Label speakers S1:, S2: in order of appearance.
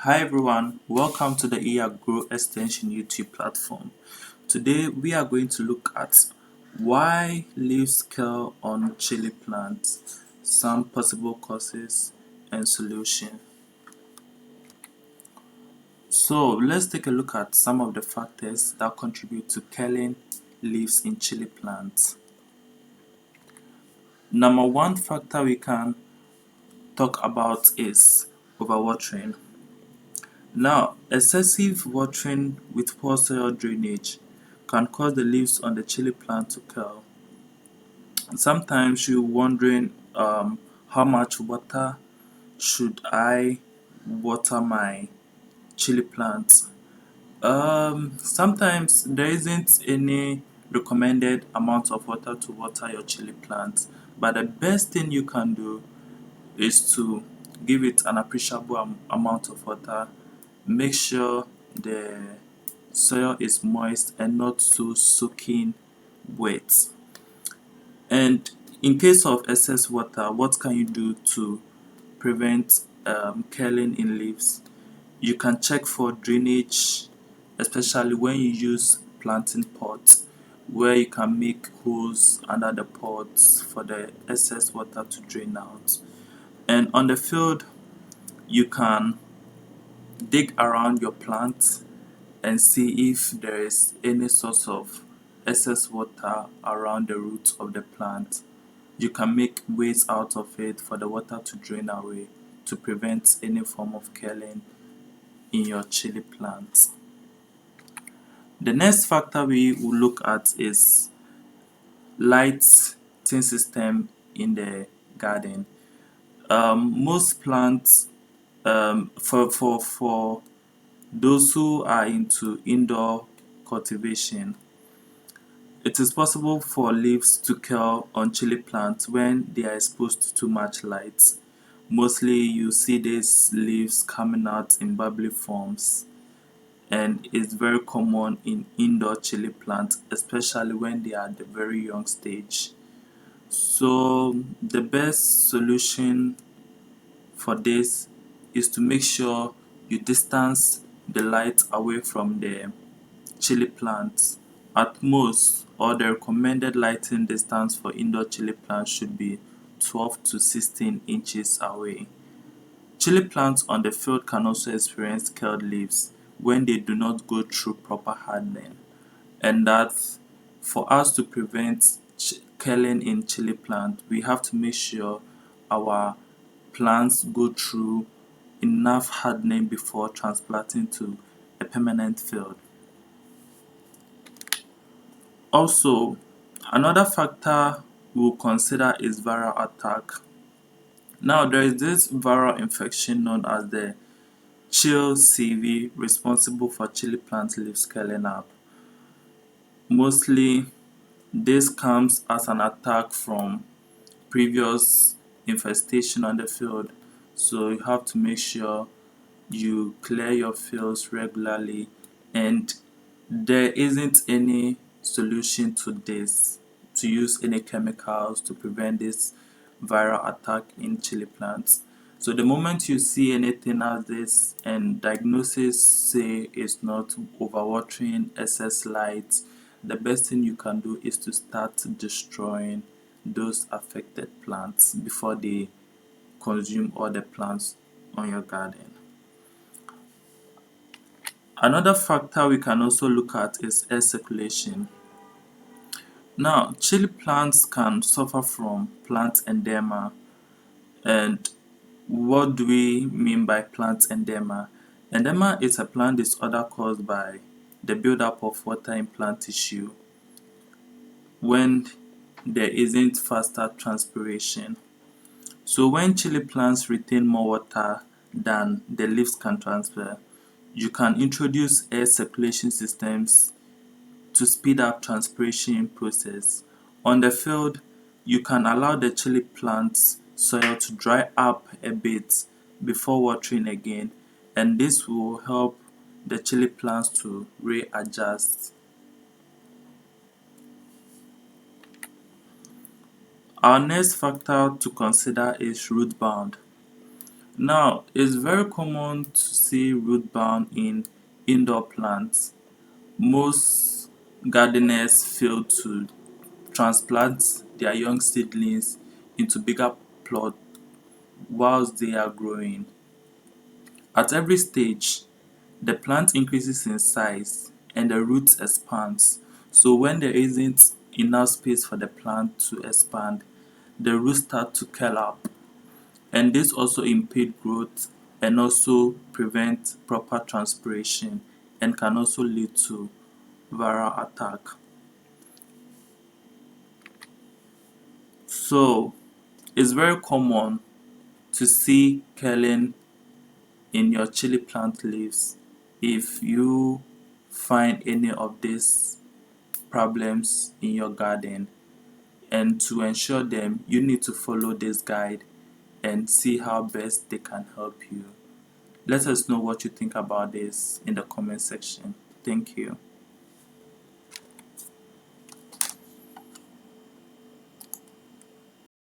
S1: Hi everyone, welcome to the ER Grow Extension YouTube platform. Today we are going to look at why leaves curl on chili plants, some possible causes and solution. So let's take a look at some of the factors that contribute to curling leaves in chili plants. Number one factor we can talk about is overwatering. Now, excessive watering with poor soil drainage can cause the leaves on the chili plant to curl. Sometimes you're wondering how much water should I water my chili plants? Sometimes there isn't any recommended amount of water to water your chili plants, but the best thing you can do is to give it an appreciable amount of water. Make sure the soil is moist and not so soaking wet. And in case of excess water, what can you do to prevent curling in leaves? You can check for drainage, especially when you use planting pots, where you can make holes under the pots for the excess water to drain out. And on the field, you can dig around your plant and see if there is any source of excess water around the roots of the plant. You can make ways out of it for the water to drain away to prevent any form of killing in your chili plants. The next factor we will look at is lighting system in the garden. Most plants, for those who are into indoor cultivation, it is possible for leaves to curl on chili plants when they are exposed to too much light. Mostly you see these leaves coming out in bubbly forms, and it's very common in indoor chili plants, especially when they are at the very young stage. So the best solution for this is to make sure you distance the light away from the chili plants. At most, or the recommended lighting distance for indoor chili plants should be 12 to 16 inches away. Chili plants on the field can also experience curled leaves when they do not go through proper hardening, and that for us to prevent curling in chili plant, we have to make sure our plants go through enough hardening before transplanting to a permanent field. Also, another factor we'll consider is viral attack. Now, there is this viral infection known as the chill CV responsible for chili plant leaves curling up. Mostly, this comes as an attack from previous infestation on the field, so you have to make sure you clear your fields regularly, and there isn't any solution to this, to use any chemicals to prevent this viral attack in chili plants. So the moment you see anything as this and diagnosis say it's not overwatering, excess light, the best thing you can do is to start destroying those affected plants before they consume all the plants on your garden. Another factor we can also look at is air circulation. Now, chili plants can suffer from plant edema. And what do we mean by plant edema? Edema is a plant disorder caused by the buildup of water in plant tissue when there isn't faster transpiration. So when chili plants retain more water than the leaves can transfer, you can introduce air circulation systems to speed up transpiration process. On the field, you can allow the chili plant's soil to dry up a bit before watering again, and this will help the chili plants to readjust. Our next factor to consider is root bound. Now, it's very common to see root bound in indoor plants. Most gardeners fail to transplant their young seedlings into bigger plots whilst they are growing. At every stage, the plant increases in size and the roots expands. So when there isn't enough space for the plant to expand, the roots start to curl up, and this also impedes growth and also prevent proper transpiration and can also lead to viral attack. So it's very common to see curling in your chili plant leaves. If you find any of these problems in your garden, and to ensure them, you need to follow this guide and see how best they can help you. Let us know what you think about this in the comment section. Thank you.